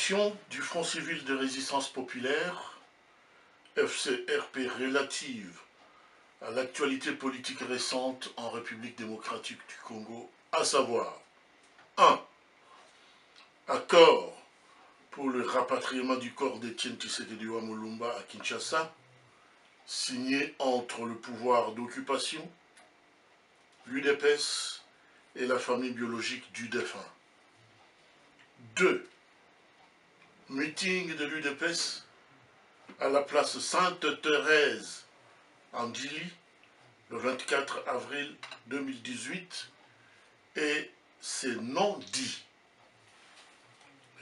Résolution du Front civil de résistance populaire, FCRP, relative à l'actualité politique récente en République démocratique du Congo, à savoir 1. Accord pour le rapatriement du corps d'Étienne Tshisekedi Mulumba à Kinshasa, signé entre le pouvoir d'occupation, l'UDPS et la famille biologique du défunt. 2. Meeting de l'UDPS à la place Sainte-Thérèse en Dili, le 24 avril 2018, et c'est non dit.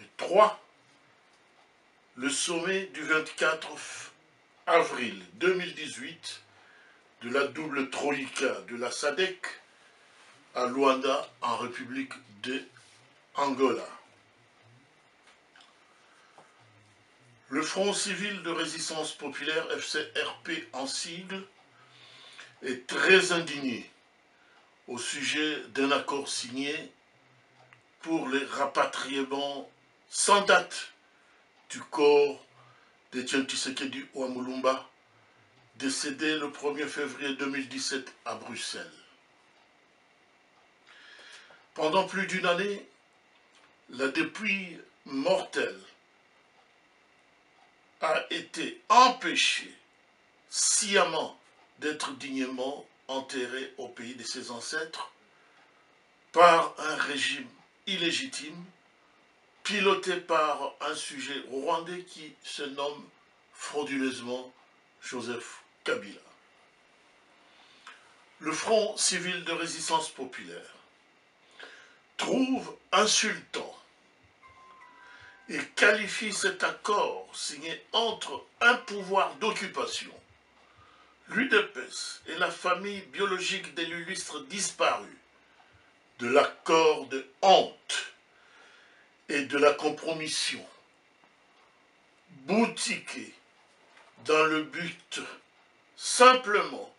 Et 3. Le sommet du 24 avril 2018 de la double troïka de la SADC à Luanda, en République de Angola. Le Front civil de résistance populaire, FCRP en sigle, est très indigné au sujet d'un accord signé pour les rapatriements sans date du corps d'Étienne Tshisekedi Mulumba, décédé le 1er février 2017 à Bruxelles. Pendant plus d'une année, la dépouille mortelle a été empêchée sciemment d'être dignement enterrée au pays de ses ancêtres par un régime illégitime piloté par un sujet rwandais qui se nomme frauduleusement Joseph Kabila. Le Front civil de résistance populaire trouve insultant et qualifie cet accord signé entre un pouvoir d'occupation, l'UDPS et la famille biologique des l'illustre disparu, de l'accord de honte et de la compromission, boutiqué dans le but simplement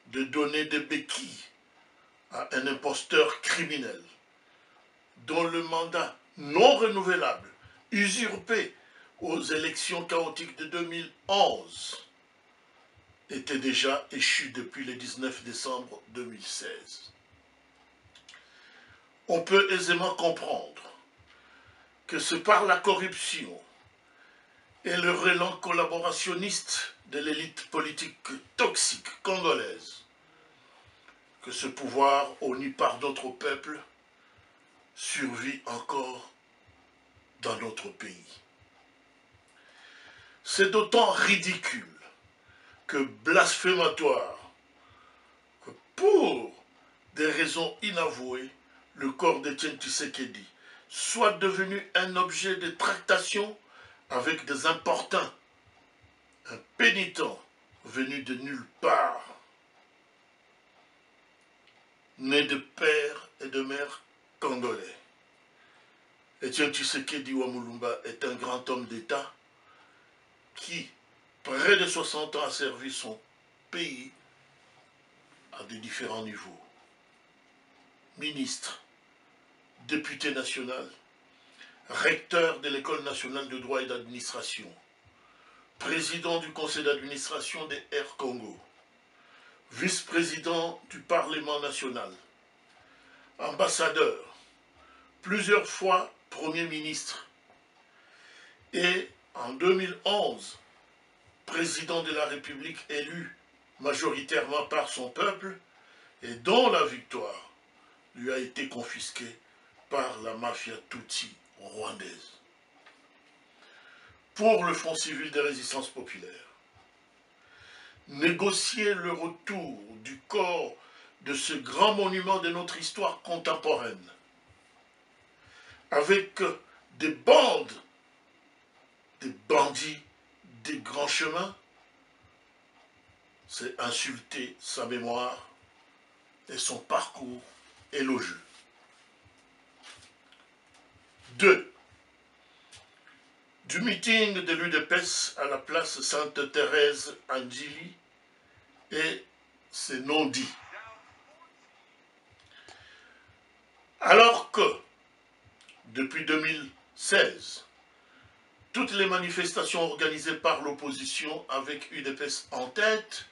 de donner des béquilles à un imposteur criminel dont le mandat non renouvelable, usurpé aux élections chaotiques de 2011, était déjà échu depuis le 19 décembre 2016. On peut aisément comprendre que c'est par la corruption et le relent collaborationniste de l'élite politique toxique congolaise que ce pouvoir, honni par d'autres peuples, survit encore dans notre pays. C'est d'autant ridicule que blasphématoire que pour des raisons inavouées, le corps d'Étienne Tshisekedi soit devenu un objet de tractation avec des importuns, un pénitent venu de nulle part, né de père et de mère congolais. Étienne Tshisekedi Mulumba est un grand homme d'État qui, près de 60 ans, a servi son pays à de différents niveaux. Ministre, député national, recteur de l'École nationale de droit et d'administration, président du conseil d'administration des Air Congo, vice-président du Parlement national, ambassadeur, plusieurs fois Premier ministre et en 2011, président de la République élu majoritairement par son peuple et dont la victoire lui a été confisquée par la mafia Tutsi rwandaise. Pour le Front civil de résistance populaire, négocier le retour du corps de ce grand monument de notre histoire contemporaine avec des bandes, des bandits, des grands chemins, c'est insulter sa mémoire et son parcours élogieux. 2. Du meeting de l'UDPS à la place Sainte-Thérèse en Dili, et c'est non dit. Alors que, depuis 2016, toutes les manifestations organisées par l'opposition avec UDPS en tête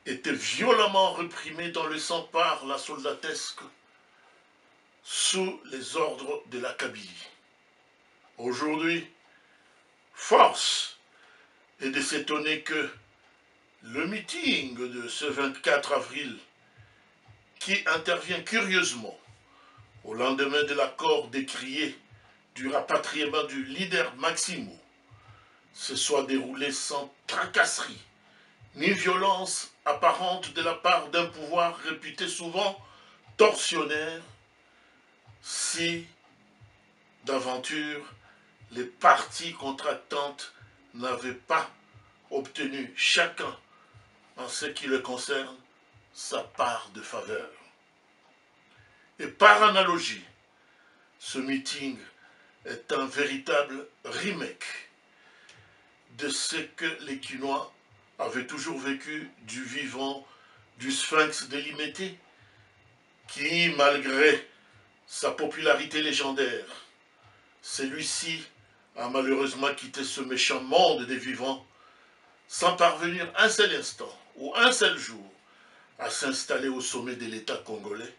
étaient violemment réprimées dans le sang par la soldatesque sous les ordres de la Kabylie. Aujourd'hui, force est de s'étonner que le meeting de ce 24 avril, qui intervient curieusement au lendemain de l'accord décrié du rapatriement du leader Maximo, se soit déroulé sans tracasserie ni violence apparente de la part d'un pouvoir réputé souvent tortionnaire, si d'aventure les parties contractantes n'avaient pas obtenu chacun, en ce qui le concerne, sa part de faveur. Et par analogie, ce meeting est un véritable remake de ce que les Quinois avaient toujours vécu du vivant du Sphinx de Limété, qui, malgré sa popularité légendaire, celui-ci a malheureusement quitté ce méchant monde des vivants sans parvenir un seul instant ou un seul jour à s'installer au sommet de l'État congolais,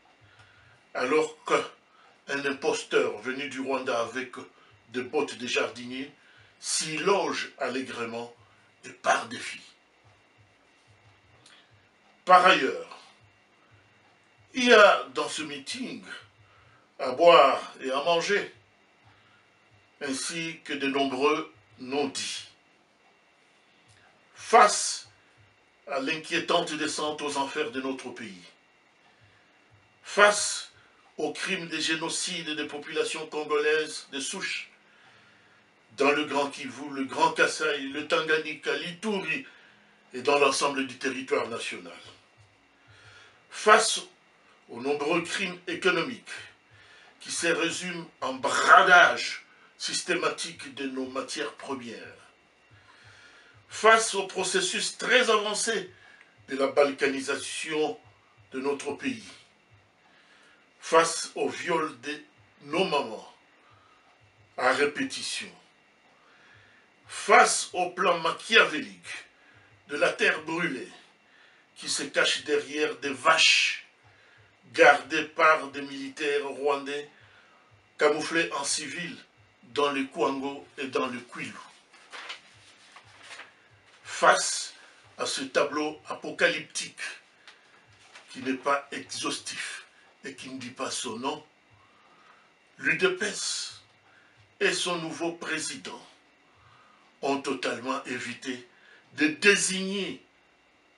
alors qu'un imposteur venu du Rwanda avec des bottes de jardinier s'y loge allègrement et par défi. Par ailleurs, il y a dans ce meeting à boire et à manger, ainsi que de nombreux non-dits. Face à l'inquiétante descente aux enfers de notre pays, face aux crimes de génocide des populations congolaises de souche, dans le Grand Kivu, le Grand Kasaï, le Tanganyika, l'Ituri et dans l'ensemble du territoire national. Face aux nombreux crimes économiques qui se résument en bradage systématique de nos matières premières. Face au processus très avancé de la balkanisation de notre pays. Face au viol de nos mamans à répétition. Face au plan machiavélique de la terre brûlée qui se cache derrière des vaches gardées par des militaires rwandais camouflés en civil dans le Kwango et dans le Kwilu. Face à ce tableau apocalyptique qui n'est pas exhaustif et qui ne dit pas son nom, l'UDPS et son nouveau président ont totalement évité de désigner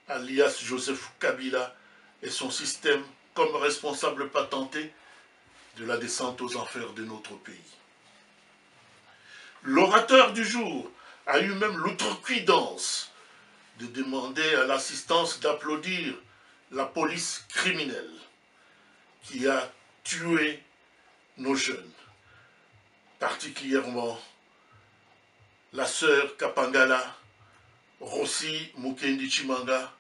alias Joseph Kabila et son système comme responsable patenté de la descente aux enfers de notre pays. L'orateur du jour a eu même l'outrecuidance de demander à l'assistance d'applaudir la police criminelle qui a tué nos jeunes, particulièrement la sœur Kapangala, Rossi Mukendi Chimanga,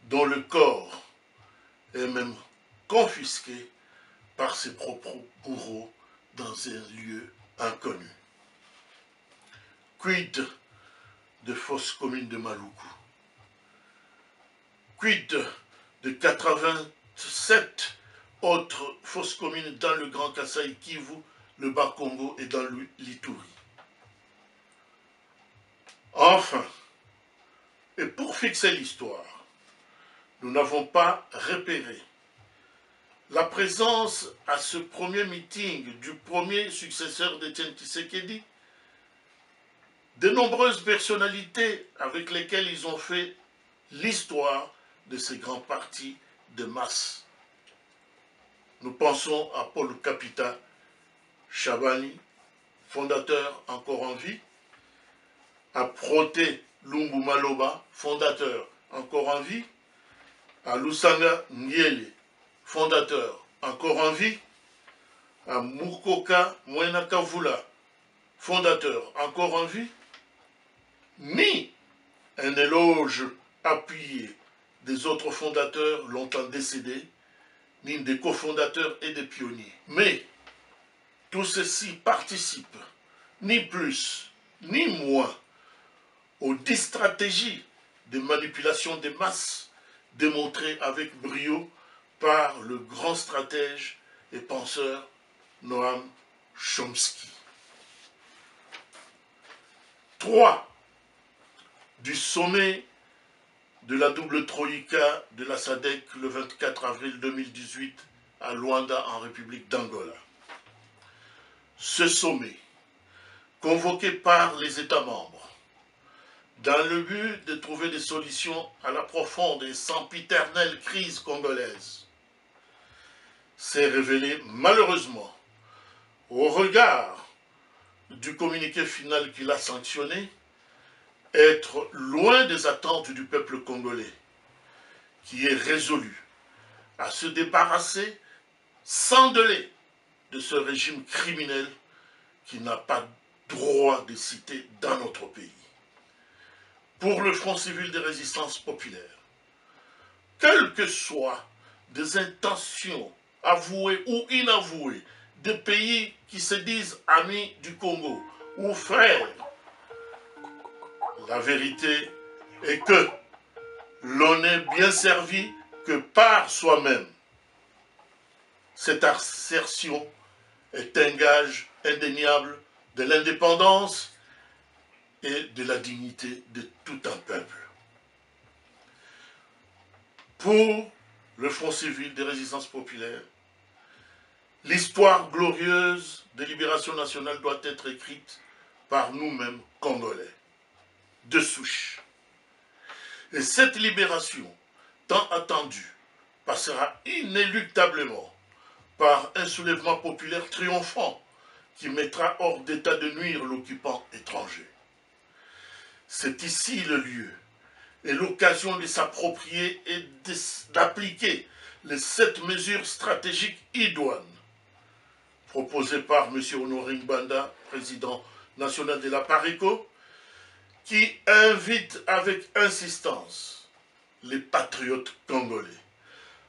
dont le corps est même confisqué par ses propres bourreaux dans un lieu inconnu. Quid de fausses communes de Maluku? Quid de 87 autres fausses communes dans le Grand Kasaï, Kivu, le Bas-Congo et dans l'Ituri? Enfin, et pour fixer l'histoire, nous n'avons pas repéré la présence à ce premier meeting du premier successeur d'Étienne Tshisekedi de nombreuses personnalités avec lesquelles ils ont fait l'histoire de ces grands partis de masse. Nous pensons à Paul Kapita Chabani, fondateur encore en vie, à Proté Lumbu Maloba, fondateur encore en vie, à Lusanga Nyele, fondateur encore en vie, à Mukoka Mwenakavula, fondateur encore en vie, ni un éloge appuyé des autres fondateurs longtemps décédés, ni des cofondateurs et des pionniers. Mais tout ceci participe ni plus, ni moins, aux 10 stratégies de manipulation des masses démontrées avec brio par le grand stratège et penseur Noam Chomsky. 3. Du sommet de la double troïka de la SADC le 24 avril 2018 à Luanda en République d'Angola. Ce sommet, convoqué par les États membres, dans le but de trouver des solutions à la profonde et sempiternelle crise congolaise, s'est révélé malheureusement, au regard du communiqué final qu'il a sanctionné, être loin des attentes du peuple congolais, qui est résolu à se débarrasser sans délai de ce régime criminel qui n'a pas droit de cité dans notre pays. Pour le Front civil de résistance populaire, quelles que soient des intentions avouées ou inavouées des pays qui se disent amis du Congo ou frères, la vérité est que l'on n'est bien servi que par soi-même. Cette assertion est un gage indéniable de l'indépendance et de la dignité de tout un peuple. Pour le Front civil de résistance populaire, l'histoire glorieuse de libération nationale doit être écrite par nous-mêmes Congolais, de souche. Et cette libération, tant attendue, passera inéluctablement par un soulèvement populaire triomphant qui mettra hors d'état de nuire l'occupant étranger. C'est ici le lieu et l'occasion de s'approprier et d'appliquer les 7 mesures stratégiques idoines proposées par M. Honoré Banda, président national de la PARECO, qui invite avec insistance les patriotes congolais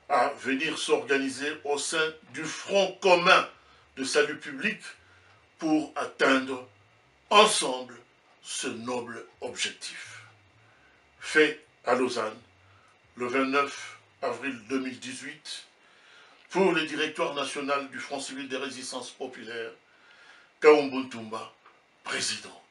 à venir s'organiser au sein du front commun de salut public pour atteindre ensemble ce noble objectif. Fait à Lausanne, le 29 avril 2018, pour le directoire national du Front civil de résistance populaire, Kaumbo Ntumba, président.